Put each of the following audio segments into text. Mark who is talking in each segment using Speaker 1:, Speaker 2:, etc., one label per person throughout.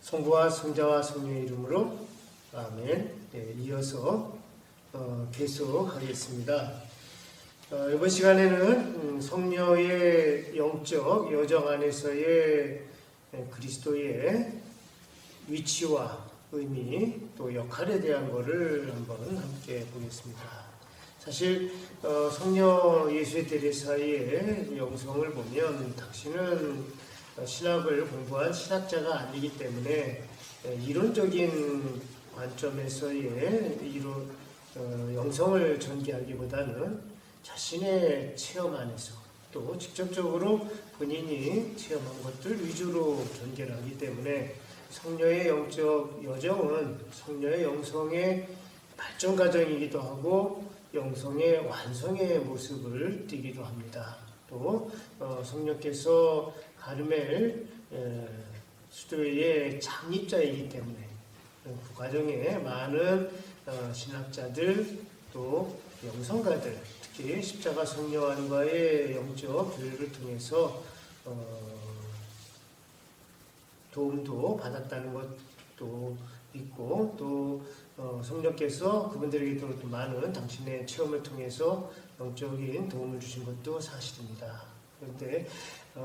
Speaker 1: 성부와 성자와 성령의 이름으로 아멘. 이어서 계속하겠습니다. 이번 시간에는 성녀의 영적 여정 안에서의 그리스도의 위치와 의미 또 역할에 대한 것을 한번 함께 보겠습니다. 사실 성녀 예수의 데레사의 영성을 보면 당신은 신학을 공부한 신학자가 아니기 때문에 이론적인 관점에서의 영성을 전개하기보다는 자신의 체험 안에서 또 직접적으로 본인이 체험한 것들 위주로 전개를 하기 때문에 성녀의 영적 여정은 성녀의 영성의 발전 과정이기도 하고 영성의 완성의 모습을 띠기도 합니다. 또 성령께서 가르멜 수도의 창립자이기 때문에 그 과정에 많은 신학자들 또 영성가들 특히 십자가 성녀와의 영적 교류를 통해서 도움도 받았다는 것도 있고 또 성령께서 그분들에게 또 많은 당신의 체험을 통해서 영적인 도움을 주신 것도 사실입니다. 그런데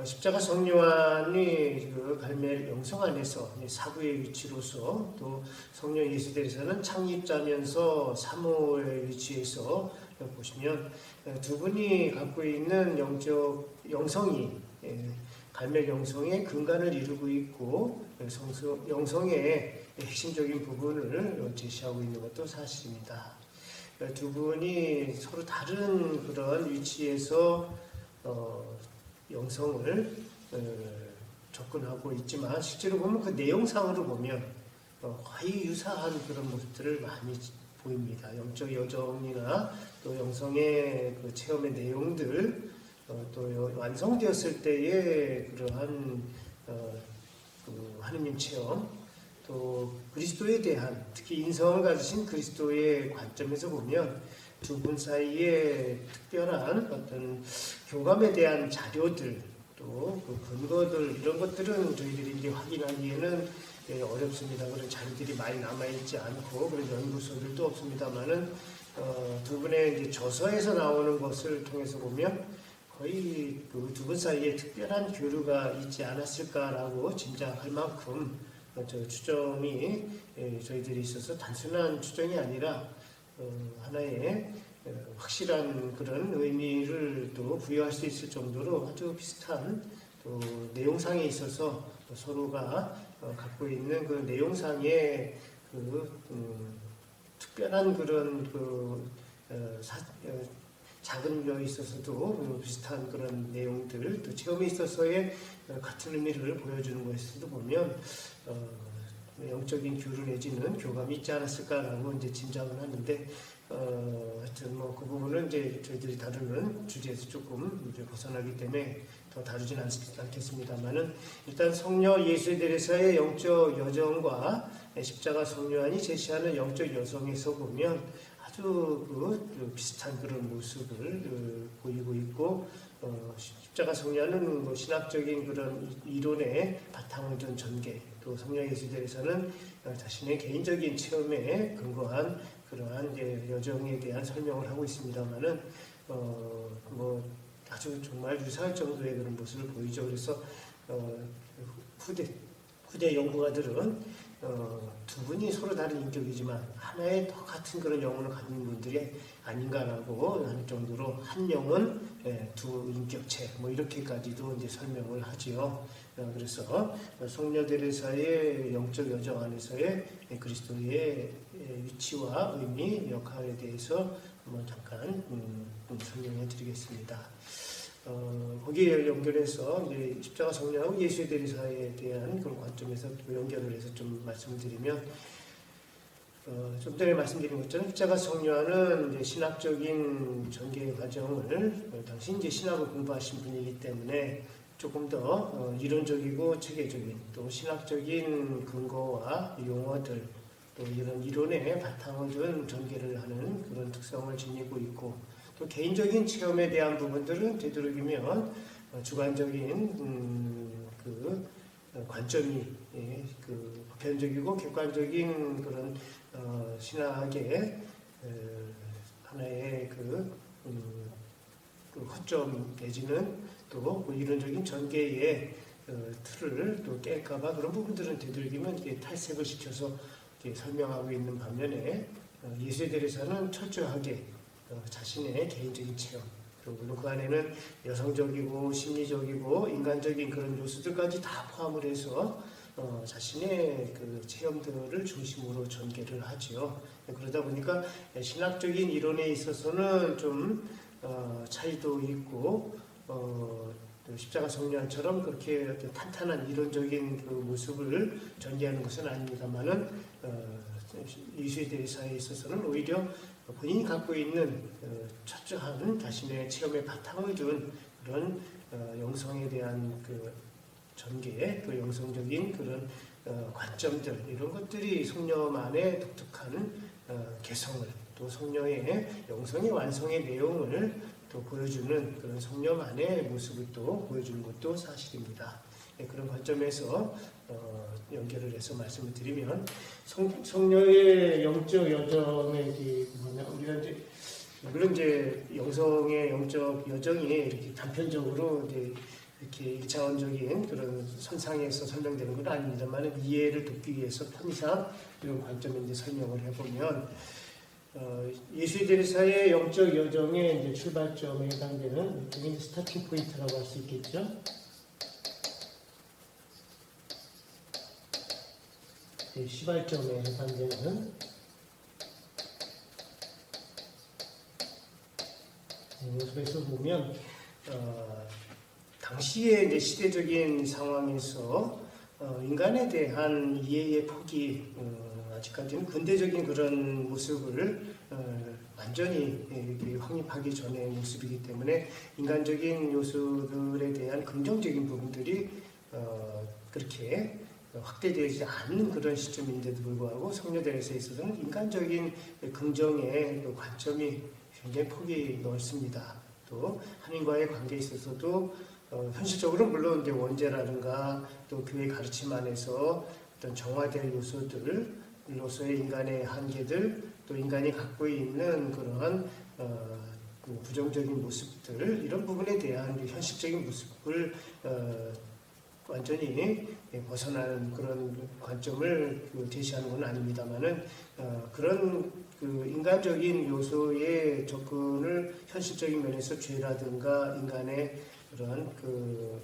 Speaker 1: 십자가 성요한이 그 갈멜 영성 안에서 사구의 위치로서 또 성녀 예수대에서는 창립자면서 사모의 위치에서 보시면 두 분이 갖고 있는 영적 영성이 갈멜 영성의 근간을 이루고 있고 영성의 핵심적인 부분을 제시하고 있는 것도 사실입니다. 두 분이 서로 다른 그런 위치에서 영성을 접근하고 있지만 실제로 보면 그 내용상으로 보면 거의 유사한 그런 모습들을 많이 보입니다. 영적 여정이나 또 영성의 그 체험의 내용들 또 완성되었을 때의 그러한 그 하느님 체험 또 그리스도에 대한 특히 인성을 가지신 그리스도의 관점에서 보면 두 분 사이에 특별한 어떤 교감에 대한 자료들 또 그 근거들 이런 것들은 저희들이 이제 확인하기에는 어렵습니다. 그런 자료들이 많이 남아있지 않고 그런 연구소들도 없습니다만은 두 분의 이제 저서에서 나오는 것을 통해서 보면 거의 그 두 분 사이에 특별한 교류가 있지 않았을까라고 짐작할 만큼 저 추정이 저희들이 있어서 단순한 추정이 아니라 하나의 확실한 그런 의미를 또 부여할 수 있을 정도로 아주 비슷한 또 내용상에 있어서 서로가 갖고 있는 그 내용상의 그 특별한 그런 그 작은 면에 있어서도 비슷한 그런 내용들 또 체험에 있어서의 같은 의미를 보여주는 것에서도 보면 영적인 교류 내지는 교감이 있지 않았을까라고 이제 짐작을 하는데 하여튼 뭐 그 부분은 이제 저희들이 다루는 주제에서 조금 이제 벗어나기 때문에 더 다루진 않겠습니다만은 일단 성녀 예수에 대해서의 영적 여정과 십자가 성요한이 제시하는 영적 여성에서 보면 아주 그 비슷한 그런 모습을 보이고 있고 십자가 성요한은 뭐 신학적인 그런 이론의 바탕을 둔 전개 또 성녀 예수대에서는 자신의 개인적인 체험에 근거한 그러한 여정에 대한 설명을 하고 있습니다만은 뭐 아주 정말 유사할 정도의 그런 모습을 보이죠. 그래서 후대 연구가들은 두 분이 서로 다른 인격이지만 하나의 똑같은 그런 영혼을 가진 분들이 아닌가라고 하는 정도로 한 영은 두 인격체 뭐 이렇게까지도 이제 설명을 하지요. 그래서 성녀 데레사의 영적 여정 안에서의 그리스도의 위치와 의미, 역할에 대해서 한번 잠깐 설명해 드리겠습니다. 거기에 연결해서 이제 십자가 성녀하고 예수의 대리사에 대한 그런 관점에서 연결을 해서 좀 말씀을 드리면 좀 전에 말씀드린 것처럼 십자가 성녀는 이제 신학적인 전개 과정을 당시 이제 신학을 공부하신 분이기 때문에 조금 더 이론적이고 체계적인 또 신학적인 근거와 용어들 또 이런 이론의 바탕을 둔 전개를 하는 그런 특성을 지니고 있고 또 개인적인 체험에 대한 부분들은 되도록이면 주관적인 그 관점이 보편적이고 객관적인 그런 신학의 하나의 그 허점 내지는 또뭐 이론적인 전개의 틀을 또 깰까봐 그런 부분들은 되도록이면 탈색을 시켜서 설명하고 있는 반면에 예수에 대해서는 철저하게 자신의 개인적인 체험, 물론 그 안에는 여성적이고 심리적이고 인간적인 그런 요소들까지 다 포함을 해서 자신의 그 체험들을 중심으로 전개를 하지요. 그러다 보니까 신학적인 이론에 있어서는 좀 차이도 있고 십자가 성령처럼 그렇게 탄탄한 이론적인 그 모습을 전개하는 것은 아닙니다만은 예수에 대해서에 있어서는 오히려 본인이 갖고 있는 철저한 자신의 체험의 바탕을 둔 그런 영성에 대한 그 전개, 또 영성적인 그런 관점들 이런 것들이 성령만의 독특한 개성을 또 성령의 영성의 완성의 내용을 또 보여주는 그런 성령만의 모습을 또 보여주는 것도 사실입니다. 그런 관점에서 연결을 해서 말씀을 드리면 성령의 영적 여정의 우리가 이제 물론 이제 영성의 영적 여정이 이렇게 단편적으로 이렇게 2차원적인 그런 선상에서 설명되는 건 아닙니다만 이해를 돕기 위해서 편의상 이런 관점에 이제 설명을 해보면 예수의 대리사의 영적 여정의 이제 출발점에 해당되는 이게 스타팅 포인트라고 할 수 있겠죠. 시발점에 해당되는 모습에서 보면 당시의 이제 시대적인 상황에서 인간에 대한 이해의 폭이 아직까지는 근대적인 그런 모습을 완전히 확립하기 전의 모습이기 때문에 인간적인 요소들에 대한 긍정적인 부분들이 그렇게 확대되지 않는 그런 시점인데도 불구하고 성녀대회에 있어서는 인간적인 긍정의 그 관점이 굉장히 폭이 넓습니다. 또 하나님과의 관계에 있어서도 현실적으로 물론 이제 원죄라든가 또 교회 가르침 안에서 어떤 정화될 요소들로서의 인간의 한계들 또 인간이 갖고 있는 그러한 부정적인 모습들 이런 부분에 대한 현실적인 모습을 완전히 벗어나는 그런 관점을 제시하는 건 아닙니다만은 그런 그 인간적인 요소의 접근을 현실적인 면에서 죄라든가 인간의 그런 그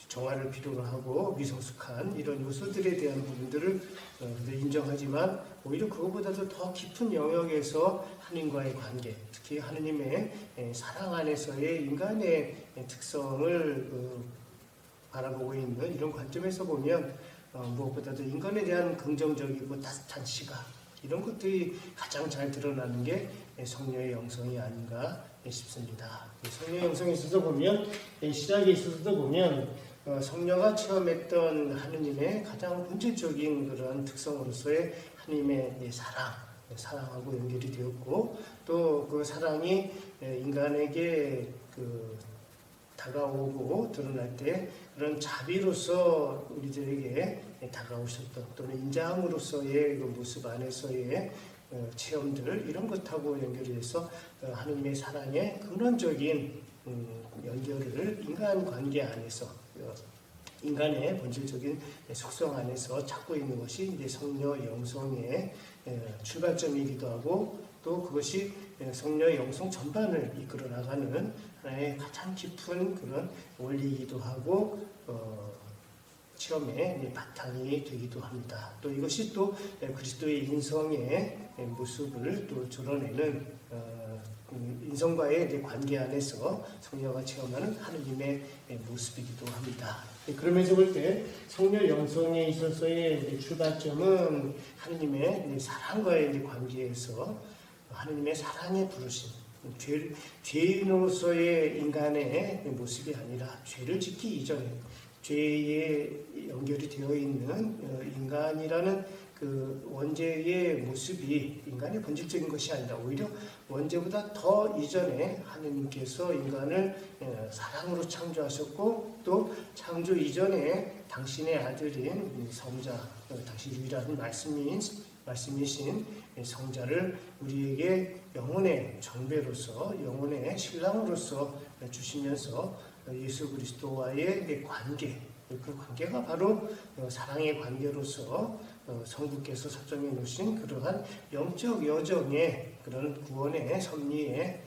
Speaker 1: 정화를 필요로 하고 미성숙한 이런 요소들에 대한 부분들을 인정하지만 오히려 그것보다도 더 깊은 영역에서 하나님과의 관계, 특히 하나님의 사랑 안에서의 인간의 특성을 바라보고 있는 이런 관점에서 보면 무엇보다도 인간에 대한 긍정적이고 따뜻한 시각 이런 것들이 가장 잘 드러나는 게 성녀의 영성이 아닌가 싶습니다. 성녀의 영성에 있어서 보면 시작에 있어서도 보면 성녀가 체험했던 하느님의 가장 본질적인 그런 특성으로서의 하느님의 사랑하고 연결이 되었고 또 그 사랑이 인간에게 다가오고 드러날 때 그런 자비로서 우리들에게 다가오셨던 또는 인자함으로서의 그 모습 안에서의 체험들 이런 것하고 연결이 돼서 하느님의 사랑의 근원적인 연결을 인간관계 안에서 인간의 본질적인 속성 안에서 찾고 있는 것이 이제 성녀 영성의 출발점이기도 하고 또 그것이 성녀 영성 전반을 이끌어 나가는 하나의 가장 깊은 그런 원리이기도 하고 체험의 바탕이 되기도 합니다. 또 이것이 또 그리스도의 인성의 모습을 또 드러내는 인성과의 관계 안에서 성녀가 체험하는 하느님의 모습이기도 합니다. 그러면서 볼 때 성녀 영성에 있어서의 출발점은 하느님의 사랑과의 관계에서 하느님의 사랑의 부르심, 죄인으로서의 인간의 모습이 아니라 죄를 짓기 이전에 죄에 연결이 되어 있는 인간이라는 그 원죄의 모습이 인간의 본질적인 것이 아니라 오히려 원죄보다 더 이전에 하느님께서 인간을 사랑으로 창조하셨고 또 창조 이전에 당신의 아들인 성자, 당신 유일한 말씀이신 성자를 우리에게 영혼의 정배로서 영혼의 신랑으로서 주시면서 예수 그리스도와의 관계, 그 관계가 바로 사랑의 관계로서 성부께서 설정해 놓으신 그러한 영적 여정의 그런 구원의 섭리의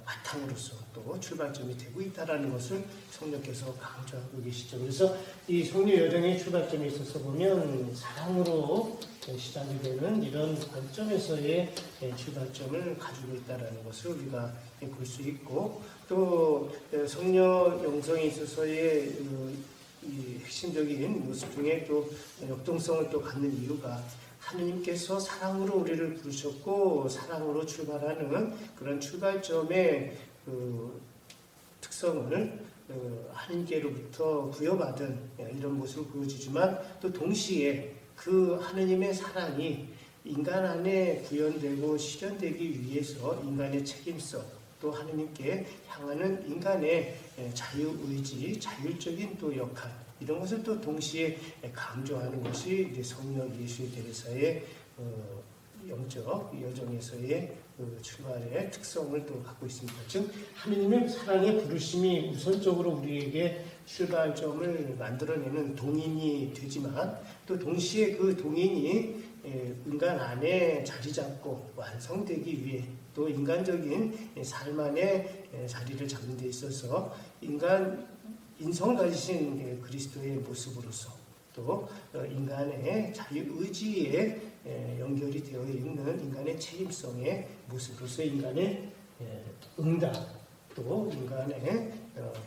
Speaker 1: 바탕으로서 또 출발점이 되고 있다는 것을 성령께서 강조하고 계시죠. 그래서 이 성령 여정의 출발점에 있어서 보면 사랑으로 시작이 되는 이런 관점에서의 출발점을 가지고 있다는 것을 우리가 볼 수 있고 또 성령 영성에 있어서의 이 핵심적인 모습 중에 또 역동성을 또 갖는 이유가 하느님께서 사랑으로 우리를 부르셨고 사랑으로 출발하는 그런 출발점의 그 특성을 하느님께로부터 부여받은 이런 모습을 보여주지만 또 동시에 그 하느님의 사랑이 인간 안에 구현되고 실현되기 위해서 인간의 책임성 또 하느님께 향하는 인간의 자유의지, 자율적인 또 역할 이런 것을 또 동시에 강조하는 것이 이제 성령 예수에 대해서의 영적 여정에서의 출발의 특성을 또 갖고 있습니다. 즉 하느님의 사랑의 부르심이 우선적으로 우리에게 출발점을 만들어내는 동인이 되지만 또 동시에 그 동인이 인간 안에 자리 잡고 완성되기 위해 또 인간적인 삶 안에 자리를 잡는 데 있어서 인성을 가지신 그리스도의 모습으로서 또 인간의 자유의지에 연결이 되어 있는 인간의 책임성의 모습으로서 인간의 응답 또 인간의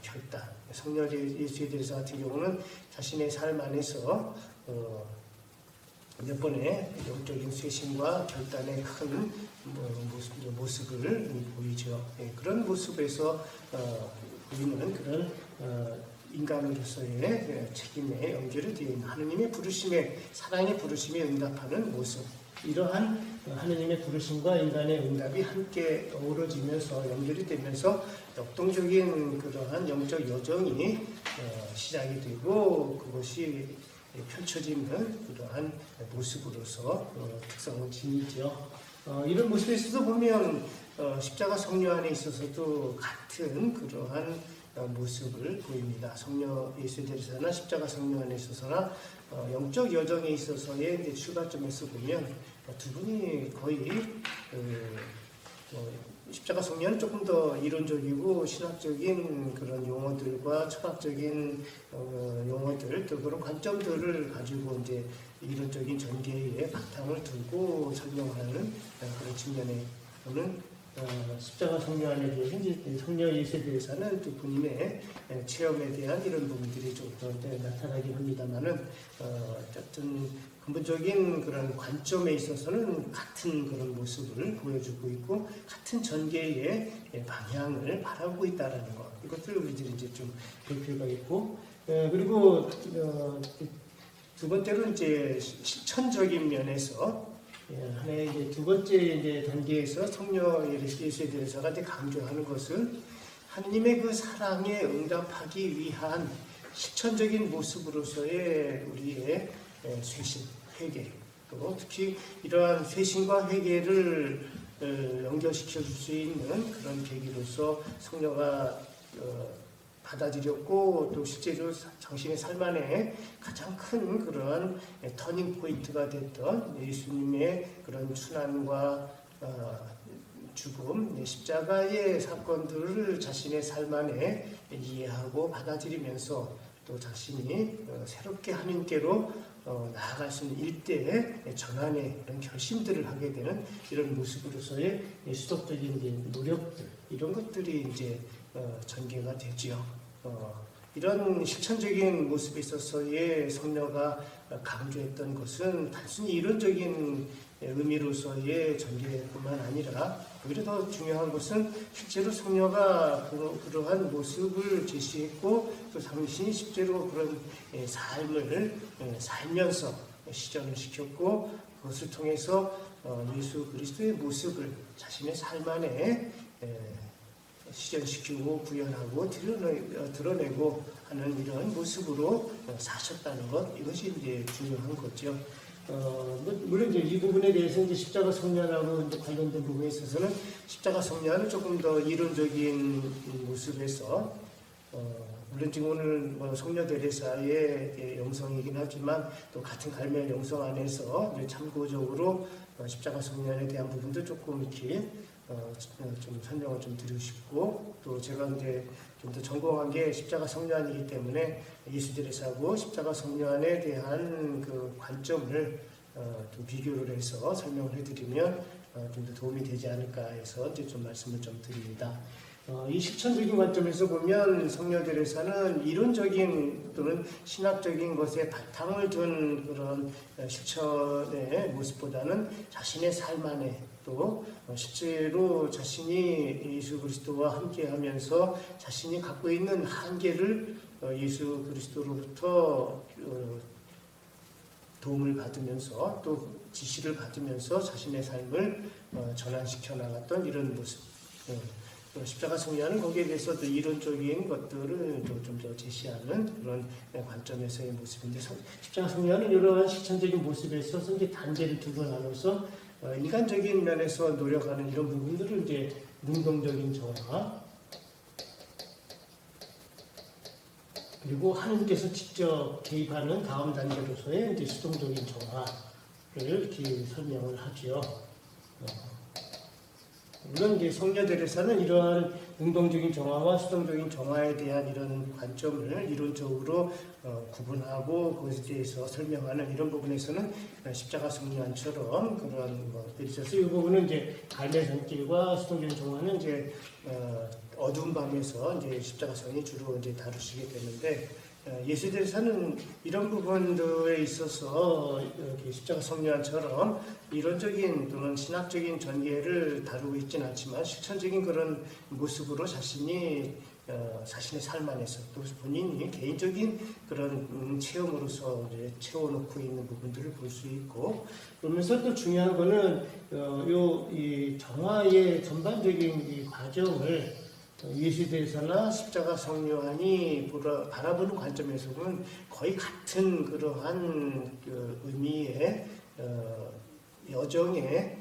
Speaker 1: 결단 성령 예수에 대해서 같은 경우는 자신의 삶 안에서 몇 번의 영적인 쇄신과 결단의 큰 모습을 보이죠. 그런 모습에서 우리는 그런 인간으로서의 책임에 연결이 되어 있는 하느님의 부르심에 사랑의 부르심에 응답하는 모습 이러한 하느님의 부르심과 인간의 응답이 함께 어우러지면서 연결이 되면서 역동적인 그러한 영적 여정이 시작이 되고 그것이 펼쳐지는 그러한 모습으로서 특성을 지니죠. 이런 모습에 있어서 보면 십자가 성령 안에 있어서도 같은 그러한 모습을 보입니다. 성령 예수에 대해서나 십자가 성령 안에 있어서나 영적 여정에 있어서의 이제 출발점에서 보면 두 분이 거의 십자가 성령은 조금 더 이론적이고 신학적인 그런 용어들과 철학적인 용어들 또 그런 관점들을 가지고 이제 이론적인 전개에 바탕을 두고 설명하는 그런 측면에는 십자가 성령 안에 대해 성령 예수에 대해서는 또 본인의 체험에 대한 이런 부분들이 좀 더 나타나긴 합니다만은 어쨌든 근본적인 그런 관점에 있어서는 같은 그런 모습을 보여주고 있고 같은 전개의 방향을 바라보고 있다라는 것 이것들을 우리들이 이제 좀 볼 필요가 있고 그리고 두 번째로 이제 실천적인 면에서 하나의 이제 두 번째 이제 단계에서 성령 예수에 대해서가 강조하는 것은 하느님의 그 사랑에 응답하기 위한 실천적인 모습으로서의 우리의 쇄신, 회개 또 특히 이러한 쇄신과 회개를 연결시켜 줄 수 있는 그런 계기로서 성령가 받아들였고 또 실제로 당신의 삶 안에 가장 큰 그러한 터닝 포인트가 됐던 예수님의 그런 순환과 죽음, 십자가의 사건들을 자신의 삶 안에 이해하고 받아들이면서 또 자신이 새롭게 하느님께로 나아갈 수 있는 일대의 전환의 이런 결심들을 하게 되는 이런 모습으로서의 수도적인 노력들 이런 것들이 이제 전개가 되지요. 이런 실천적인 모습에 있어서의 성녀가 강조했던 것은 단순히 이론적인 의미로서의 전개뿐만 아니라 오히려 더 중요한 것은 실제로 성녀가 그러한 모습을 제시했고 또 당신이 실제로 그런 삶을 살면서 실현을 시켰고 그것을 통해서 예수 그리스도의 모습을 자신의 삶 안에 실현시키고 구현하고 드러내고 하는 이런 모습으로 사셨다는 것, 이것이 이제 중요한 거죠. 물론 이제 이 부분에 대해서 이제 십자가 성년하고 이제 관련된 부분에 있어서는 십자가 성년은 조금 더 이론적인 모습에서 물론 지금 오늘 뭐 성녀 데레사의 영성이긴 하지만 또 같은 갈멜 영성 안에서 이제 참고적으로 십자가 성년에 대한 부분도 조금 이렇게 좀 설명을 좀 드리고 싶고 또 제가 이제 좀 더 전공한 게 십자가 성녀안이기 때문에 예수 데레사하고 십자가 성녀안에 대한 그 관점을 좀 비교를 해서 설명을 해드리면 좀 더 도움이 되지 않을까 해서 이제 좀 말씀을 좀 드립니다. 이 실천적인 관점에서 보면 성녀 데레사는 이론적인 또는 신학적인 것에 바탕을 둔 그런 실천의 모습보다는 자신의 삶 안에 또 실제로 자신이 예수 그리스도와 함께하면서 자신이 갖고 있는 한계를 예수 그리스도로부터 도움을 받으면서 또 지시를 받으면서 자신의 삶을 전환시켜 나갔던 이런 모습. 십자가 성녀는 거기에 대해서 또 이론적인 것들을 좀 더 제시하는 그런 관점에서의 모습인데 십자가 성녀는 이러한 실천적인 모습에 있어서 이제 단계를 두 번 나눠서 인간적인 면에서 노력하는 이런 부분들을 이제 능동적인 정화 그리고 하나님께서 직접 개입하는 다음 단계로서의 이제 수동적인 정화를 이렇게 설명을 하죠. 물론 이제 성녀 데레사는 이러한 능동적인 정화와 수동적인 정화에 대한 이런 관점을 이론적으로 구분하고 그것에 대해서 설명하는 이런 부분에서는 십자가 성녀안처럼 그런 것들이 있어서 이 부분은 이제 갈멜 손길과 수동적인 정화는 이제 어두운 밤에서 이제 십자가 성이 주로 이제 다루시게 되는데 예수 데레사는 이런 부분들에 있어서 이렇게 십자가 성녀안처럼 이론적인 또는 신학적인 전개를 다루고 있지는 않지만 실천적인 그런 모습으로 자신의 삶 안에서 또 본인이 개인적인 그런 체험으로서 이제 채워놓고 있는 부분들을 볼 수 있고 그러면서 또 중요한 거는 이 정화의 전반적인 이 과정을 예수 데레사나 십자가 성녀안이 바라보는 관점에서는 거의 같은 그러한 그 의미의 여정의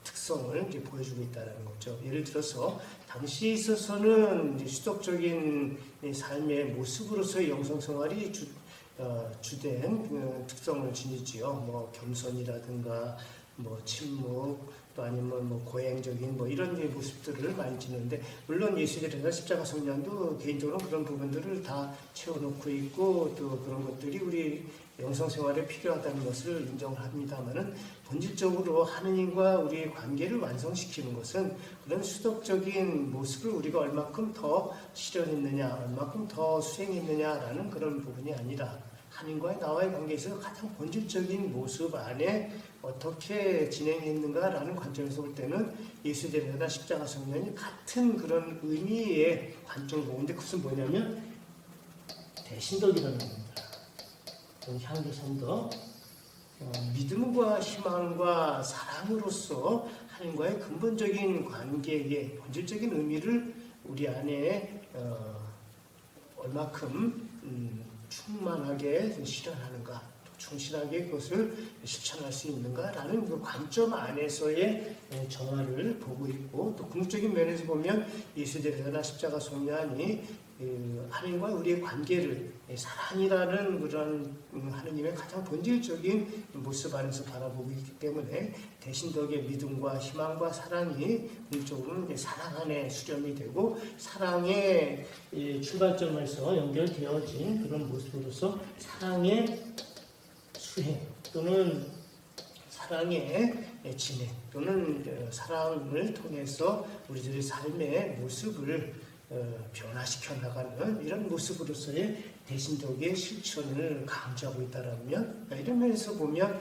Speaker 1: 특성을 이제 보여주고 있다는 거죠. 예를 들어서 당시에 있어서는 이제 수덕적인 삶의 모습으로서의 영성 생활이 주된 특성을 지니지요. 뭐 겸손이라든가 뭐 침묵 또 아니면 뭐 고행적인 뭐 이런 모습들을 많이 지는데 물론 예수들이나 십자가 성령도 개인적으로 그런 부분들을 다 채워놓고 있고 또 그런 것들이 우리 영성 생활에 필요하다는 것을 인정을 합니다만은 본질적으로 하느님과 우리의 관계를 완성시키는 것은 그런 수덕적인 모습을 우리가 얼마큼 더 실현했느냐, 얼마큼 더 수행했느냐라는 그런 부분이 아니라 하나님과의 나와의 관계에서 가장 본질적인 모습 안에 어떻게 진행했는가라는 관점에서 볼 때는 예수 데레사나 십자가 성령이 같은 그런 의미의 관점을 보는데 그것은 뭐냐면 대신덕이라는 겁니다. 향기 선덕, 믿음과 희망과 사랑으로서 하나님과의 근본적인 관계의 본질적인 의미를 우리 안에 얼마큼 충만하게 실현하는가, 충실하게 그것을 실천할 수 있는가라는 그 관점 안에서의 정화를 보고 있고 또 궁극적인 면에서 보면 예수 데레사나 십자가 성녀안이 하나님과 우리의 관계를 사랑이라는 그런 하나님의 가장 본질적인 모습 안에서 바라보고 있기 때문에 대신덕의 믿음과 희망과 사랑이 본질적으로는 사랑 안에 수렴이 되고 사랑의 출발점에서 연결되어진 그런 모습으로서 사랑의 수행 또는 사랑의 진행 또는 사랑을 통해서 우리들의 삶의 모습을 변화시켜 나가는 이런 모습으로서의 대신적의 실천을 강조하고 있다면, 이런 면에서 보면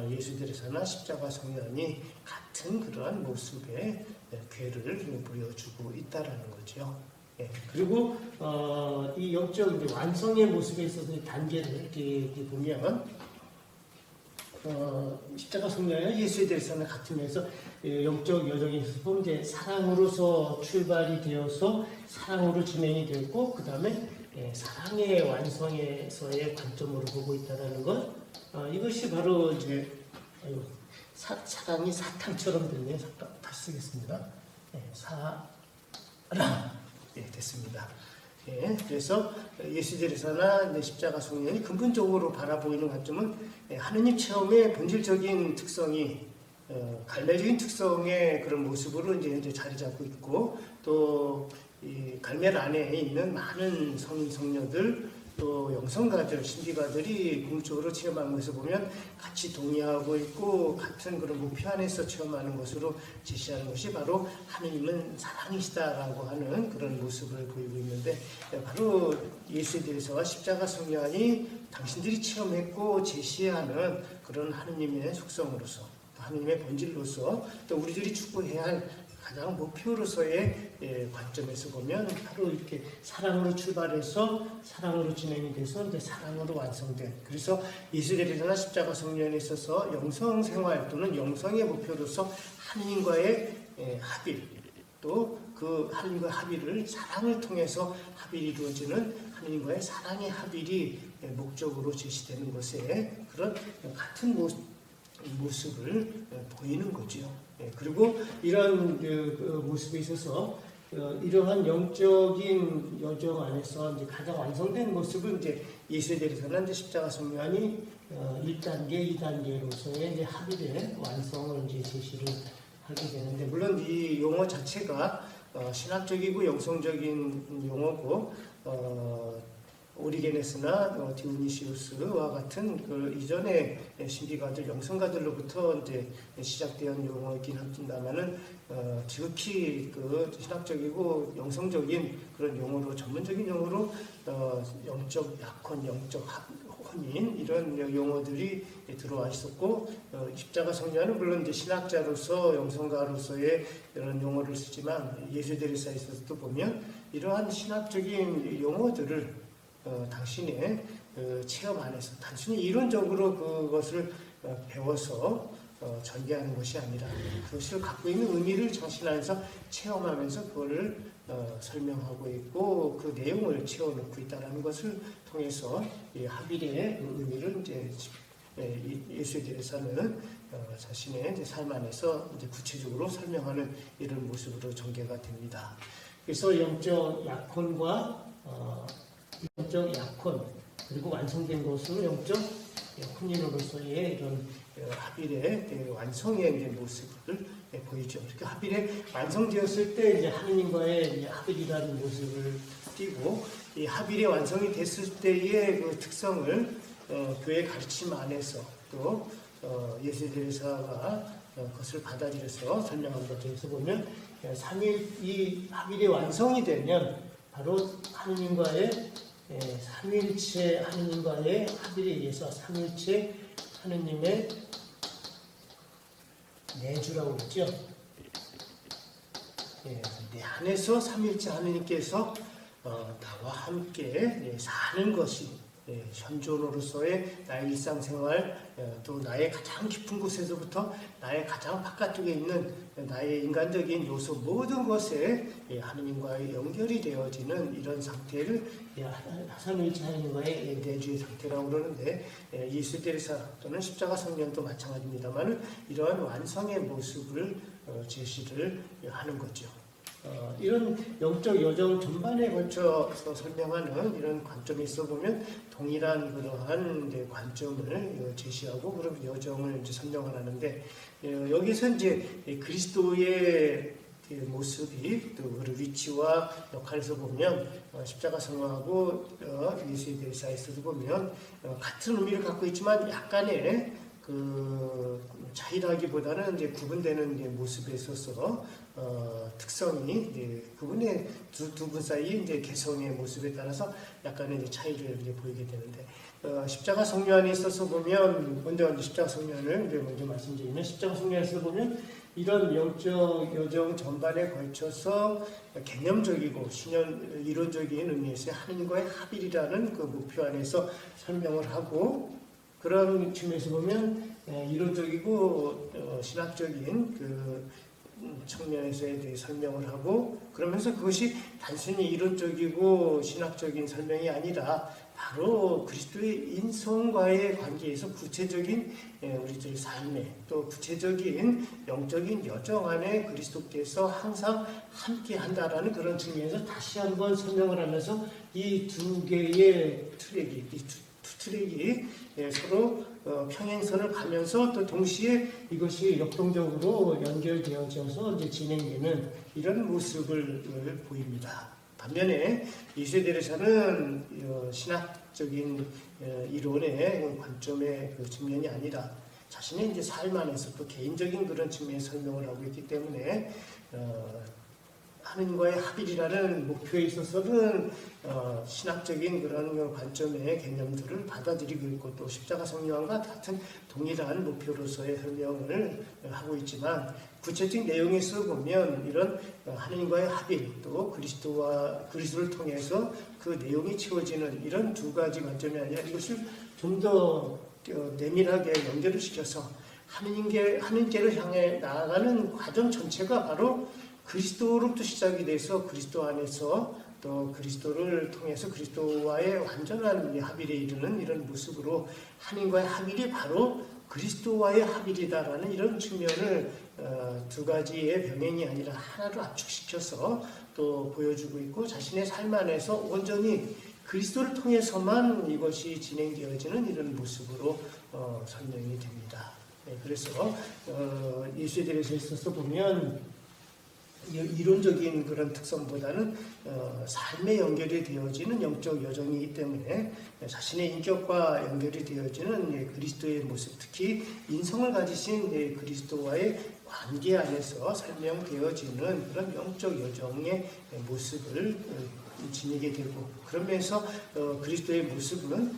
Speaker 1: 예수대리사나 십자가 성년이 같은 그러한 모습의 괴를 보여주고 있다라는 거죠. 그리고 이 영적 완성의 모습에 있어서 단계를 이렇게 보면 십자가 성령과 예수에 대해서는 같은 면에서 영적 여정에 있어서 보면 이제 사랑으로서 출발이 되어서 사랑으로 진행이 되고, 그 다음에 사랑의 완성에서의 관점으로 보고 있다는 것, 이것이 바로 이제 사랑이 사탕처럼 됐네요. 다시 쓰겠습니다. 사랑. 됐습니다. 그래서 예수대리사나 십자가 성령이 근본적으로 바라보이는 관점은 하느님 체험의 본질적인 특성이 갈매적인 특성의 그런 모습으로 이제 현재 자리 잡고 있고, 또 이 갈멜 안에 있는 많은 성인 성녀들, 또 영성가들, 신비가들이 궁극적으로 체험하는 것을 보면 같이 동의하고 있고 같은 그런 목표 안에서 체험하는 것으로 제시하는 것이 바로 하느님은 사랑이시다라고 하는 그런 모습을 보이고 있는데, 바로 예수에 대해서와 십자가 성령이 당신들이 체험했고 제시하는 그런 하느님의 속성으로서, 하느님의 본질로서, 또 우리들이 추구해야 할 가장 목표로서의 관점에서 보면 바로 이렇게 사랑으로 출발해서 사랑으로 진행이 돼서 이제 사랑으로 완성된, 그래서 예수대리사나 십자가 성령에 있어서 영성 생활 또는 영성의 목표로서 하느님과의 합일, 또 그 하느님과의 합일을 사랑을 통해서 합일이 이루어지는 하느님과의 사랑의 합일이 목적으로 제시되는 것에 그런 같은 모습을 보이는 거죠. 그리고 이런 모습에 있어서 이러한 영적인 여정 안에서 이제 가장 완성된 모습을 이제 예수에 대해서는 이제 십자가 성령이 1단계, 2단계로서의 이제 합일의 완성을 이제 제시를 하게 되는데, 물론 이 용어 자체가 신학적이고 영성적인 용어고, 오리게네스나 디오니시우스와 같은 그 이전의 신비가들, 영성가들로부터 이제 시작된 용어이긴 합니다만은 지극히 그 신학적이고 영성적인 그런 용어로, 전문적인 용어로 영적 약혼, 영적 혼인 이런 용어들이 들어와 있었고, 십자가 성령은 물론 이제 신학자로서 영성가로서의 이런 용어를 쓰지만 예수대리사에 있어서도 보면 이러한 신학적인 용어들을 당신의 체험 안에서 단순히 이론적으로 그것을 배워서 전개하는 것이 아니라 그것을 갖고 있는 의미를 정신 안에서 체험하면서 그거를 설명하고 있고 그 내용을 채워넣고 있다는 것을 통해서 이 합일의 의미를 이제 예수에 대해서는 자신의 이제 삶 안에서 이제 구체적으로 설명하는 이런 모습으로 전개가 됩니다. 그래서 영적 약혼과 영적 약혼, 그리고 완성된 것으로 영적 혼인으로서의 이런 합일의 완성의 모습을 보이죠. 이렇게 합일에 완성되었을 때 이제 하느님과의 합일이라는 모습을 띠고, 이 합일의 완성이 됐을 때의 그 특성을 교회 가르침 안에서 또 예수대리사가 그것을 받아들여서 설명한 것 중에서 보면 이 합일의 완성이 되면 바로 하느님과의 삼일체 하느님과의 합일에 의해서 삼일체 하느님의 내주라고 했죠. 내 안에서 삼일체 하느님께서 나와 함께 사는 것이 현존으로서의 나의 일상생활, 또 나의 가장 깊은 곳에서부터 나의 가장 바깥쪽에 있는 나의 인간적인 요소 모든 것에 하느님과의 연결이 되어지는 이런 상태를 삼위일체 하느님과의 내주의 상태라고 그러는데, 예수대리사 또는 십자가 성령도 마찬가지입니다만 이러한 완성의 모습을 제시를 하는 거죠. 이런 영적 여정 전반에 걸쳐서 설명하는 이런 관점에 있어 보면 동일한 그러한 이제 관점을 제시하고 그런 여정을 이제 설명을 하는데, 여기서 이제 그리스도의 모습이 또 그 위치와 역할에서 보면 십자가 성령하고 예수의 대리사에서도 보면 같은 의미를 갖고 있지만 약간의 그 차이라기보다는 이제 구분되는 이제 모습에 있어서 특성이 이제 그분의 두 분 사이의 이제 개성의 모습에 따라서 약간의 이제 차이를 이제 보이게 되는데 십자가 성묘안에 있어서 보면 먼저 십자가 성묘안을 이제 먼저 말씀드리면 십자가 성묘안에서 보면 이런 영적 여정 전반에 걸쳐서 개념적이고 이론적인 의미에서 하나님과의 합일이라는 그 목표 안에서 설명을 하고 그런 측면에서 보면 이론적이고 신학적인 그 측면에서에 대해 설명을 하고 그러면서 그것이 단순히 이론적이고 신학적인 설명이 아니라 바로 그리스도의 인성과의 관계에서 구체적인 우리들의 삶에 또 구체적인 영적인 여정 안에 그리스도께서 항상 함께 한다라는 그런 측면에서 다시 한번 설명을 하면서 이 두 개의 트랙이 두 트랙이 서로 평행선을 가면서 또 동시에 이것이 역동적으로 연결되어져서 이제 진행되는 이런 모습을 보입니다. 반면에 이세대에서는 신학적인 이론의 관점의 그 측면이 아니라 자신의 이제 삶 안에서 또 개인적인 그런 측면의 설명을 하고 있기 때문에 하나님과의 합일이라는 목표에 있어서는 신학적인 그런 관점의 개념들을 받아들이고 있고 또 십자가 성령과 같은 동일한 목표로서의 설명을 하고 있지만 구체적인 내용에서 보면 이런 하나님과의 합일 또 그리스도를 통해서 그 내용이 채워지는 이런 두 가지 관점이 아니라 이것을 좀 더 내밀하게 연결을 시켜서 하나님께를 향해 나아가는 과정 전체가 바로 그리스도로부터 시작이 돼서 그리스도 안에서 또 그리스도를 통해서 그리스도와의 완전한 합일에 이르는 이런 모습으로 하나님과의 합일이 바로 그리스도와의 합일이다라는 이런 측면을 두 가지의 병행이 아니라 하나로 압축시켜서 또 보여주고 있고 자신의 삶 안에서 온전히 그리스도를 통해서만 이것이 진행되어지는 이런 모습으로 설명이 됩니다. 그래서 예수에 대해서 있어서 보면 이론적인 그런 특성보다는 삶에 연결이 되어지는 영적 여정이기 때문에 자신의 인격과 연결이 되어지는 그리스도의 모습, 특히 인성을 가지신 그리스도와의 관계 안에서 설명되어지는 그런 영적 여정의 모습을 지니게 되고 그러면서 그리스도의 모습은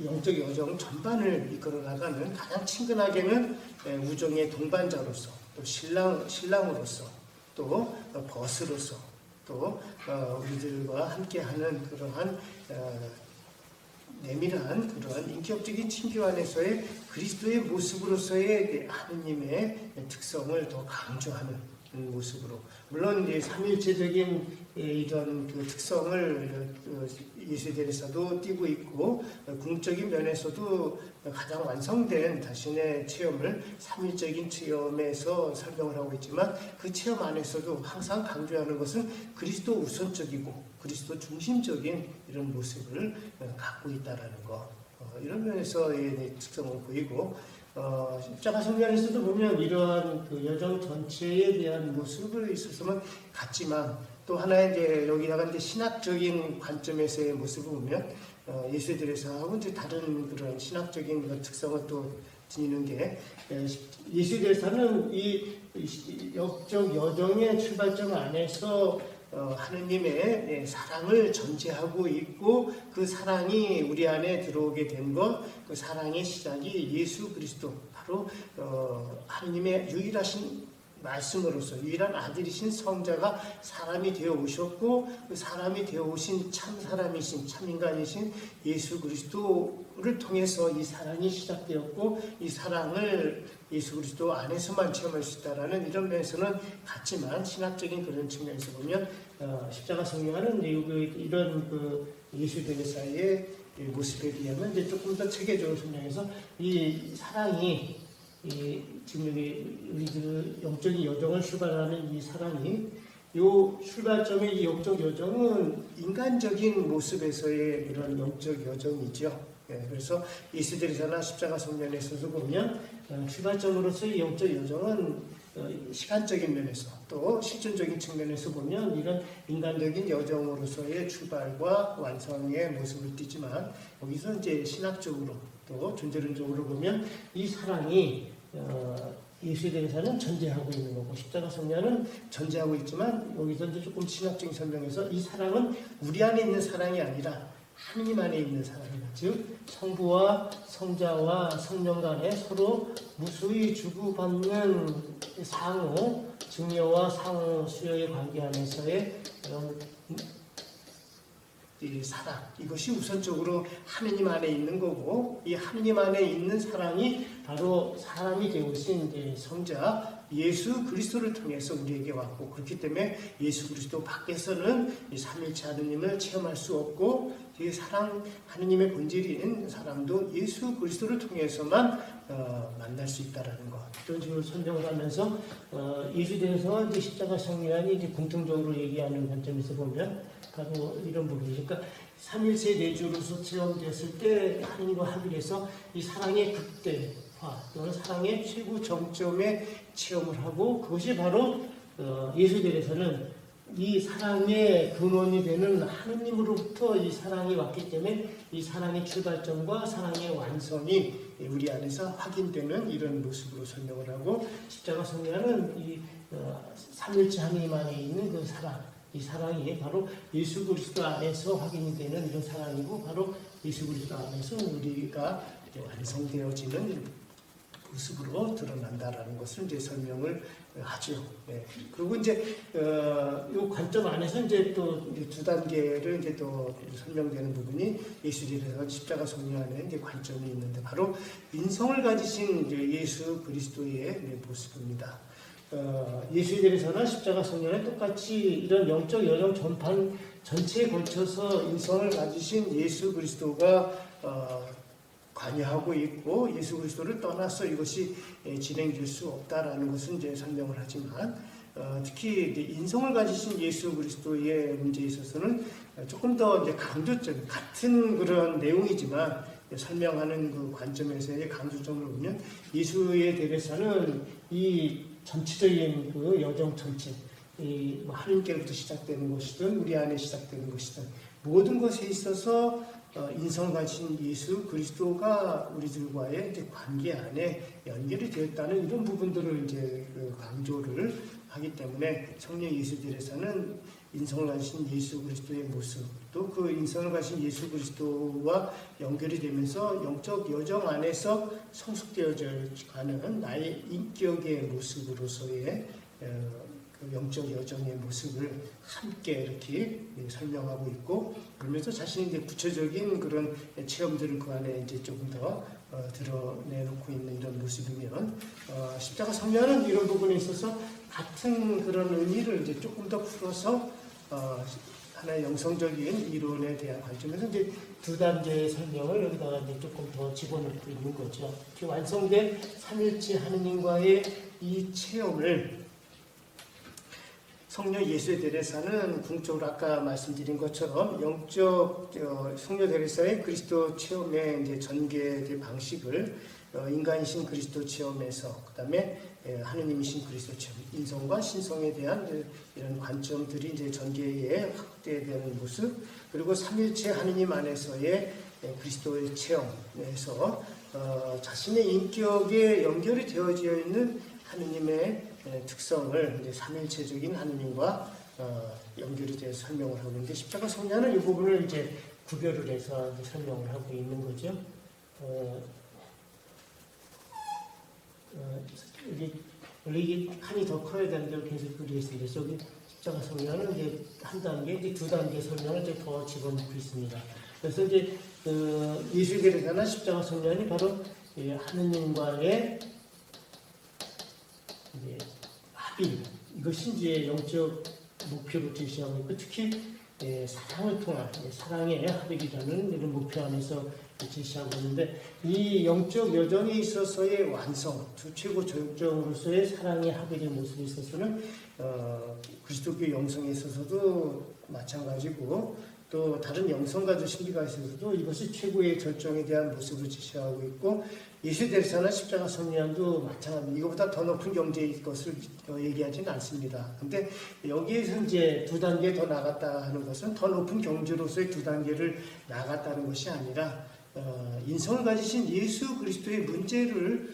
Speaker 1: 영적 여정 전반을 이끌어 나가는 가장 친근하게는 우정의 동반자로서 또 신랑으로서 또 벗으로서 또 우리들과 함께하는 그러한 내밀한 그러한 인격적인 친교 안에서의 그리스도의 모습으로서의 하느님의 특성을 더 강조하는 모습으로 물론 이제 삼일체적인 이런 그 특성을 예수대에서도 띠고 있고 궁적인 면에서도 가장 완성된 자신의 체험을 삼일적인 체험에서 설명을 하고 있지만 그 체험 안에서도 항상 강조하는 것은 그리스도 우선적이고 그리스도 중심적인 이런 모습을 갖고 있다라는 것 이런 면에서의 특성을 보이고 십자가 성경에서도 보면 이러한 그 여정 전체에 대한 모습을 있어서만 같지만 또 하나의 이제 여기다가 이제 신학적인 관점에서의 모습을 보면 예수에 대해서 하고 이제 다른 그런 신학적인 그런 특성을 또 지니는 게 예수에 대해서는 이 영적 여정의 출발점 안에서 하느님의 사랑을 전제하고 있고 그 사랑이 우리 안에 들어오게 된 것, 그 사랑의 시작이 예수 그리스도 바로 하느님의 유일하신 말씀으로서 유일한 아들이신 성자가 사람이 되어 오셨고 그 사람이 되어 오신 참 사람이신 참 인간이신 예수 그리스도를 통해서 이 사랑이 시작되었고 이 사랑을 예수 그리스도 안에서만 체험할 수 있다라는 이런 면에서는 같지만 신학적인 그런 측면에서 보면 십자가 성령하는 이런 그 예수 대사의 모습에 비하면 이제 조금 더 체계적으로 설명해서 이 사랑이 지금 우리들 영적인 여정을 출발하는 이 사랑이 요 출발점의 이 영적 여정은 인간적인 모습에서의 이런 영적 여정이죠. 그래서 예수대리사나 십자가 성면에 있어서 보면 출발점으로서의 영적 여정은 시간적인 면에서 또 실존적인 측면에서 보면 이런 인간적인 여정으로서의 출발과 완성의 모습을 띠지만 여기서 이제 신학적으로 또 존재론적으로 보면 이 사랑이 예수에 대해서는 전제하고 있는 거고 십자가 성녀는 전제하고 있지만 여기서 이제 조금 신학적인 설명에서 이 사랑은 우리 안에 있는 사랑이 아니라 하느님 안에 있는 사랑이다. 즉 성부와 성자와 성령 간에 서로 무수히 주고받는 상호 증여와 상호 수여의 관계 안에서의 이 사랑, 이것이 우선적으로 하느님 안에 있는 거고, 이 하느님 안에 있는 사랑이 바로 사람이 되오신 이제 성자 예수 그리스도를 통해서 우리에게 왔고, 그렇기 때문에 예수 그리스도 밖에서는 이 삼일체 하느님을 체험할 수 없고, 이 사랑 하느님의 본질인 사랑도 예수 그리스도를 통해서만 만날 수 있다라는 것. 이런 식으로 설명을 하면서 예수에 대해서 이제 십자가 성리안이 이제 공통적으로 얘기하는 관점에서 보면 바로 이런 부분이죠. 그러니까 삼일체 내주로서 체험됐을 때 하느님과 합일해서 이 사랑의 극대화 또는 사랑의 최고 정점에 체험을 하고, 그것이 바로 예수에 대해서는 이 사랑의 근원이 되는 하느님으로부터 이 사랑이 왔기 때문에 이 사랑의 출발점과 사랑의 완성이 우리 안에서 확인되는 이런 모습으로 설명을 하고, 십자가 성리안은 이 삼일체 하느님 안에 있는 그 사랑, 이 사랑이 바로 예수 그리스도 안에서 확인이 되는 이런 사랑이고, 바로 예수 그리스도 안에서 우리가 완성되어지는 모습으로 드러난다라는 것을 이제 설명을 하죠. 네. 그리고 이제 이 관점 안에서 이제 또 두 단계를 이제 또 설명되는 부분이 예수에 대해서 십자가 성령 안에 이제 관점이 있는데, 바로 인성을 가지신 이제 예수 그리스도의 모습입니다. 예수에 대해서는 십자가 성령에 똑같이 이런 영적 여정 전반 전체에 걸쳐서 인성을 가지신 예수 그리스도가 관여하고 있고, 예수 그리스도를 떠나서 이것이 진행될 수 없다라는 것은 이제 설명을 하지만, 특히 이제 인성을 가지신 예수 그리스도의 문제에 있어서는 조금 더 이제 강조점, 같은 그런 내용이지만 설명하는 그 관점에서의 강조점을 보면, 예수에 대해서는 이 전체적인 그 여정 전체, 이 하느님께로부터 시작되는 것이든 우리 안에 시작되는 것이든 모든 것에 있어서 인성 가진 예수 그리스도가 우리들과의 이제 관계 안에 연결이 되었다는 이런 부분들을 이제 강조를 하기 때문에, 성령 예수들에서는 인성을 가진 예수 그리스도의 모습, 또 그 인성을 가진 예수 그리스도와 연결이 되면서 영적 여정 안에서 성숙되어져 가는 나의 인격의 모습으로서의 그 영적 여정의 모습을 함께 이렇게 설명하고 있고, 그러면서 자신이 이제 구체적인 그런 체험들을 그 안에 이제 조금 더 드러내놓고 있는 이런 모습이면, 십자가 성령은 이런 부분에 있어서 같은 그런 의미를 이제 조금 더 풀어서 하나의 영성적인 이론에 대한 관점에서 이제 두 단계의 설명을 여기다가 이제 조금 더 집어넣고 있는 거죠. 완성된 삼일체 하느님과의 이 체험을 성령 예수의 대례사는 궁극적으로 아까 말씀드린 것처럼 영적 성령 대례사의 그리스도 체험의 이제 전개 방식을 인간이신 그리스도 체험에서, 그 다음에 하느님이신 그리스도 체험, 인성과 신성에 대한 이런 관점들이 이제 전개에 확대되는 모습, 그리고 삼일체 하느님 안에서의 그리스도의 체험에서 자신의 인격에 연결이 되어져 있는 하느님의 특성을 이제 삼일체적인 하느님과 연결이 되어 설명을 하고 있는데, 십자가 성령은 이 부분을 이제 구별을 해서 이제 설명을 하고 있는 거죠. 원래 이게 칸이 더 커야 되는데 계속 그리했습니다. 여기 십자가 성령은 이제 한 단계, 이제 두 단계 설명을 이제 더 집어넣고 있습니다. 그래서 이제 예수에 대해서는 십자가 성령이 바로 하느님과의 이제 합일, 이것이 이제 영적 목표로 제시하고 있고, 특히 사랑을 통한 사랑의 합일이라는 이런 목표 안에서 제시하고 있는데, 이 영적 여정에 있어서의 완성, 두 최고 절정으로서의 사랑의 합일의 모습에 있어서는 그리스도교 영성에 있어서도 마찬가지고, 또 다른 영성가들 신비가에 있어서도 이것이 최고의 절정에 대한 모습을 제시하고 있고, 예수에 대해서는 십자가 성리안도 마찬가지입니다. 이거보다 더 높은 경제의 것을 얘기하지는 않습니다. 근데 여기에서 이제 두 단계 더 나갔다 하는 것은 더 높은 경제로서의 두 단계를 나갔다는 것이 아니라 인성을 가지신 예수 그리스도의 문제를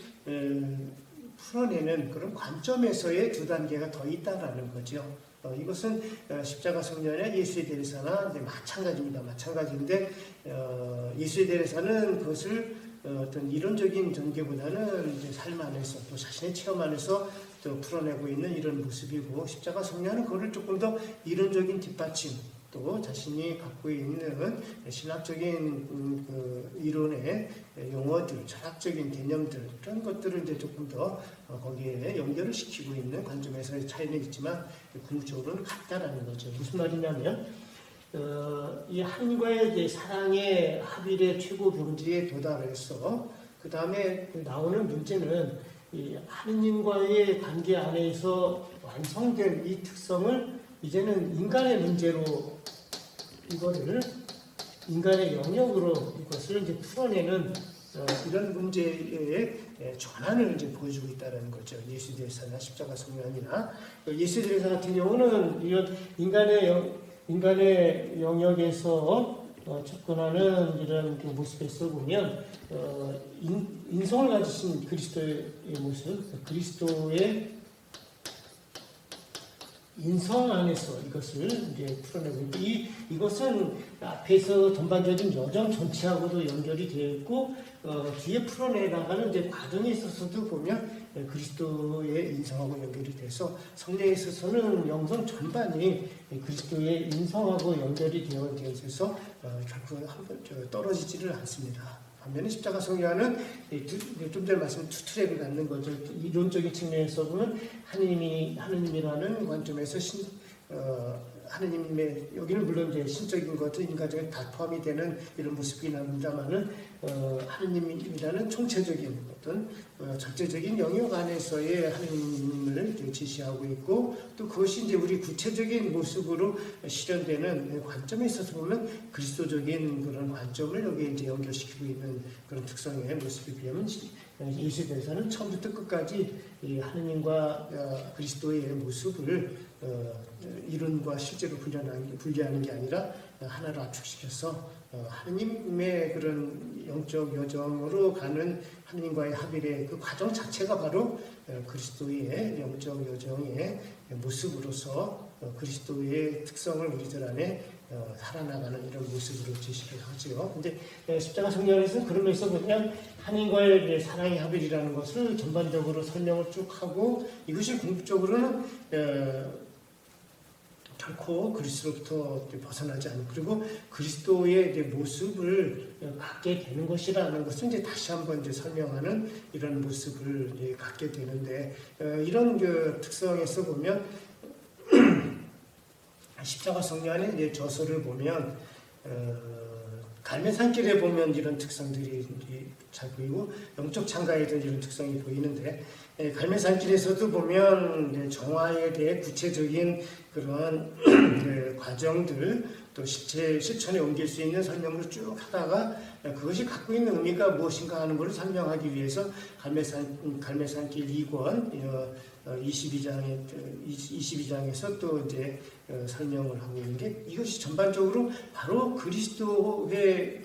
Speaker 1: 풀어내는 그런 관점에서의 두 단계가 더 있다라는 거죠. 이것은 십자가 성년의 예수의 대리사나 마찬가지입니다. 마찬가지인데 예수의 대리사는 그것을 어떤 이론적인 전개보다는 이제 삶 안에서 또 자신의 체험 안에서 또 풀어내고 있는 이런 모습이고, 십자가 성령은 그거를 조금 더 이론적인 뒷받침, 또 자신이 갖고 있는 신학적인 그 이론의 용어들, 철학적인 개념들, 그런 것들을 이제 조금 더 거기에 연결을 시키고 있는 관점에서의 차이는 있지만 궁극적으로는 같다라는 거죠. 무슨 말이냐면 이 하나님과의 이제 사랑의 합일의 최고 경지에 도달해서 그 다음에 나오는 문제는 이 하느님과의 관계 안에서 완성된 이 특성을 이제는 인간의 문제로 이거를 인간의 영역으로 이것을 이제 풀어내는 이런 문제의 전환을 이제 보여주고 있다는 거죠. 예수 대리사나 십자가 성령이나 예수 대리사 같은 경우는 이런 인간의 영역에서 접근하는 이런 그 모습에서 보면 인성을 가지신 그리스도의 모습, 그리스도의 인성 안에서 이것을 이제 풀어내고 있고, 이것은 앞에서 전반적인 여정 전체하고도 연결이 되어 있고, 뒤에 풀어내 나가는 이제 과정에 있어서도 보면 그리스도의 인성하고 연결이 돼서 성령에 있어서는 영성 전반이 그리스도의 인성하고 연결이 되어 있어서 결코 떨어지지를 않습니다. 반면에 십자가 성령은 좀 전에 말씀드린 투 트랙을 갖는 거죠. 이론적인 측면에서 보면 하느님이라는 관점에서 하느님의 여기는 물론 이제 신적인 것들 인간적인 다 포함이 되는 이런 모습이긴 합니다만은 하느님이라는 총체적인 어떤 절대적인 영역 안에서의 하느님을 제시하고 있고, 또 그것이 이제 우리 구체적인 모습으로 실현되는 관점에 있어서 보면 그리스도적인 그런 관점을 여기에 이제 연결시키고 있는 그런 특성의 모습에 비하면 예수에 대해서는 처음부터 끝까지 이 하느님과 그리스도의 모습을 이론과 실제로 분리하는 게 아니라 하나로 압축시켜서 하느님의 그런 영적 여정으로 가는 하느님과의 합일의 그 과정 자체가 바로 그리스도의 영적 여정의 모습으로서 그리스도의 특성을 우리들 안에 살아나가는 이런 모습으로 제시를 하죠. 근데 십자가 성령에서는 그런 면에서 보면 하느님과의 사랑의 합일이라는 것을 전반적으로 설명을 쭉 하고, 이것이 궁극적으로는 결코 그리스도로부터 벗어나지 않고, 그리고 그리스도의 이제 모습을 갖게 되는 것이라는 것을 이제 다시 한번 이제 설명하는 이런 모습을 이제 갖게 되는데, 이런 그 특성에서 보면 십자가 성령의 이제 저서를 보면 갈매산길에 보면 이런 특성들이 잘 보이고, 영적 창가에도 이런 특성이 보이는데, 갈매산길에서도 보면 정화에 대해 구체적인 그런 과정들, 또 실천에 옮길 수 있는 설명을 쭉 하다가 그것이 갖고 있는 의미가 무엇인가 하는 것을 설명하기 위해서 갈매산길 2권 22장에서 또 이제 설명을 하고 있는 게, 이것이 전반적으로 바로 그리스도화의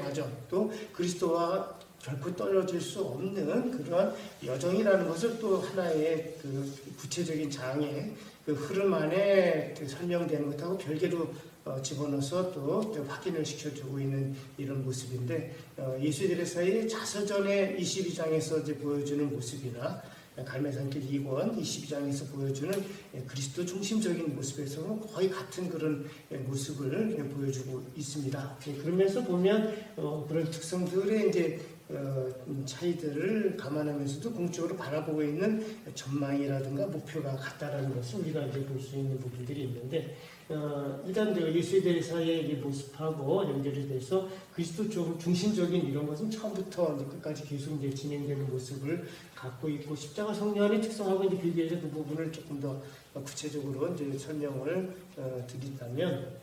Speaker 1: 과정, 또 그리스도와 결코 떨어질 수 없는 그러한 여정이라는 것을 또 하나의 그 구체적인 장의 그 흐름 안에 설명되는 것하고 별개로 집어넣어서 또 확인을 시켜주고 있는 이런 모습인데, 예수 대리사의 자서전의 22장에서 이제 보여주는 모습이나 갈매산길 2권 22장에서 보여주는 그리스도 중심적인 모습에서는 거의 같은 그런 모습을 보여주고 있습니다. 그러면서 보면 그런 특성들의 이제 차이들을 감안하면서도 공적으로 바라보고 있는 전망이라든가 목표가 같다라는 것을 우리가 이제 볼 수 있는 부분들이 있는데, 일단 예수의 대리사의 모습하고 연결이 돼서 그리스도 중심적인 이런 것은 처음부터 끝까지 계속 이제 진행되는 모습을 갖고 있고, 십자가 성령의 특성하고 이제 비교해서 그 부분을 조금 더 구체적으로 이제 설명을 드린다면,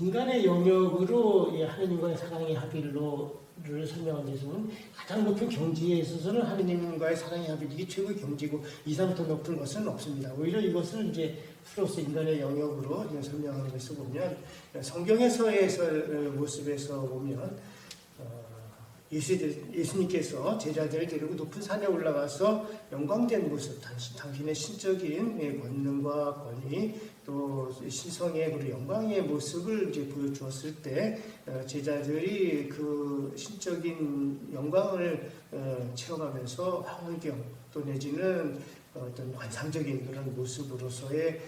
Speaker 1: 인간의 영역으로 하느님과의 사랑의 합일로를 설명하는 데서는 가장 높은 경지에 있어서는 하느님과의 사랑의 합일이 최고의 경지고, 이상부터 높은 것은 없습니다. 오히려 이것을 이제 플러스 인간의 영역으로 이제 설명하는 것을 보면, 성경에서의 모습에서 보면 예수님께서 제자들을 데리고 높은 산에 올라가서 영광된 모습, 당신의 신적인 권능과 권위, 또 신성의 그리고 영광의 모습을 이제 보여주었을 때 제자들이 그 신적인 영광을 체험하면서 황홀경 또 내지는 어떤 환상적인 그런 모습으로서의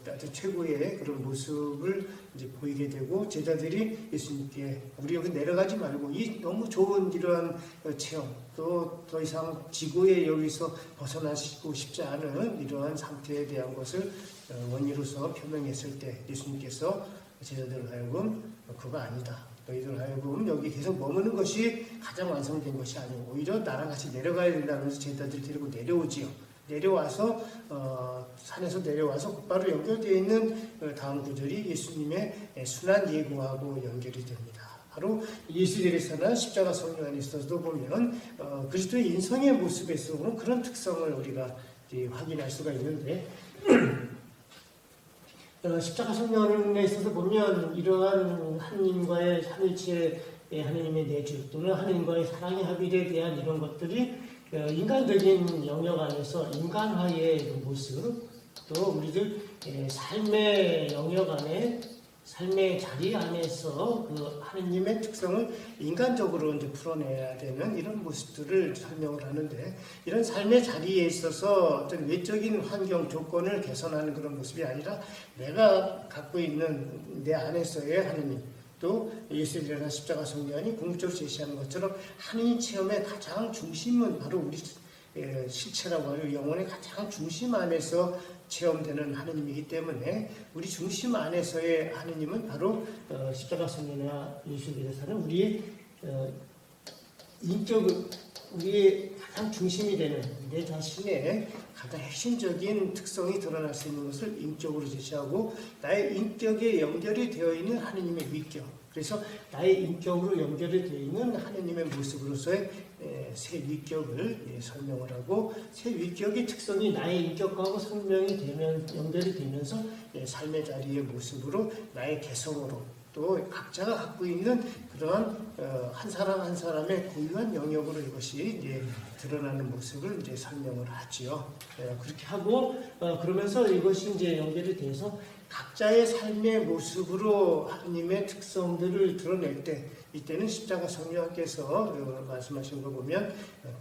Speaker 1: 아주 최고의 그런 모습을 이제 보이게 되고 제자들이 예수님께 우리 여기 내려가지 말고 이 너무 좋은 이러한 체험 또 더 이상 지구에 여기서 벗어나시고 싶지 않은 이러한 상태에 대한 것을 원리로서 표명했을 때 예수님께서 제자들 하여금 그거 아니다. 너희들 하여금 여기 계속 머무는 것이 가장 완성된 것이 아니고 오히려 나랑 같이 내려가야 된다면서 제자들 데리고 내려오지요. 내려와서 산에서 내려와서 곧바로 연결되어 있는 다음 구절이 예수님의 순환 예고하고 연결이 됩니다. 바로 예수님에서나 십자가 성령 안에 있어서도 보면 그리스도의 인성의 모습에서 오는 그런 특성을 우리가 확인할 수가 있는데 십자가 성령에 있어서 보면 이러한 하느님과의 삼일체의 하느님의 내주 또는 하느님과의 사랑의 합일에 대한 이런 것들이 인간적인 영역 안에서 인간화의 모습 또 우리들 삶의 영역 안에 삶의 자리 안에서 그 하느님의 특성을 인간적으로 이제 풀어내야 되는 이런 모습들을 설명을 하는데 이런 삶의 자리에 있어서 어떤 외적인 환경 조건을 개선하는 그런 모습이 아니라 내가 갖고 있는 내 안에서의 하느님 또 예수님이나 십자가 성령이 궁극적으로 제시하는 것처럼 하느님 체험의 가장 중심은 바로 우리 실체라고 하는 영혼의 가장 중심 안에서 체험되는 하느님이기 때문에 우리 중심 안에서의 하느님은 바로 십자가 성령이나 예수님께서 사는 우리의 우리의 가장 중심이 되는 내 자신의 가장 핵심적인 특성이 드러날 수 있는 것을 인격으로 제시하고 나의 인격에 연결이 되어 있는 하느님의 위격 그래서 나의 인격으로 연결이 되어 있는 하느님의 모습으로서의 새 위격을 설명을 하고 새 위격의 특성이 나의 인격하고 연결이 되면서 삶의 자리의 모습으로 나의 개성으로 또 각자가 갖고 있는 그러한 한 사람 한 사람의 고유한 영역으로 이것이 이제 드러나는 모습을 이제 설명을 하지요. 그렇게 하고 그러면서 이것이 이제 연결이 돼서 각자의 삶의 모습으로 하느님의 특성들을 드러낼 때 이때는 십자가 성령께서 말씀하신 거 보면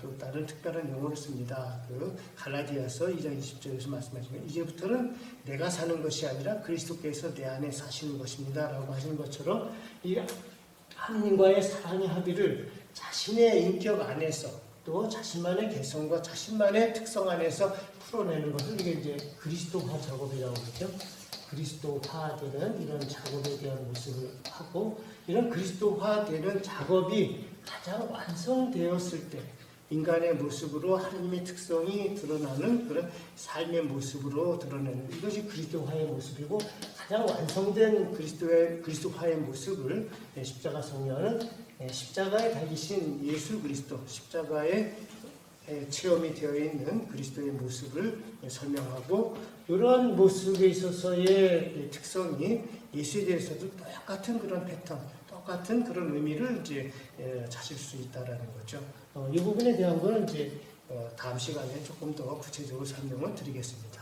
Speaker 1: 또 다른 특별한 용어를 씁니다. 그 갈라디아서 2장 20절에서 말씀하신 거 이제부터는 내가 사는 것이 아니라 그리스도께서 내 안에 사시는 것입니다. 라고 하신 것처럼 이 하느님과의 사랑의 합의를 자신의 인격 안에서 또 자신만의 개성과 자신만의 특성 안에서 풀어내는 것을 이게 이제 그리스도화 작업이라고 그러죠. 그리스도화되는 이런 작업에 대한 모습을 하고 이런 그리스도화되는 작업이 가장 완성되었을 때 인간의 모습으로 하나님의 특성이 드러나는 그런 삶의 모습으로 드러내는 이것이 그리스도화의 모습이고 가장 완성된 그리스도화의 모습을 십자가 성령은 십자가에 달리신 예수 그리스도 십자가의 체험이 되어 있는 그리스도의 모습을 설명하고 이러한 모습에 있어서의 특성이 예수에 대해서도 똑같은 그런 패턴, 똑같은 그런 의미를 이제 찾을 수 있다라는 거죠. 이 부분에 대한 거는 이제 다음 시간에 조금 더 구체적으로 설명을 드리겠습니다.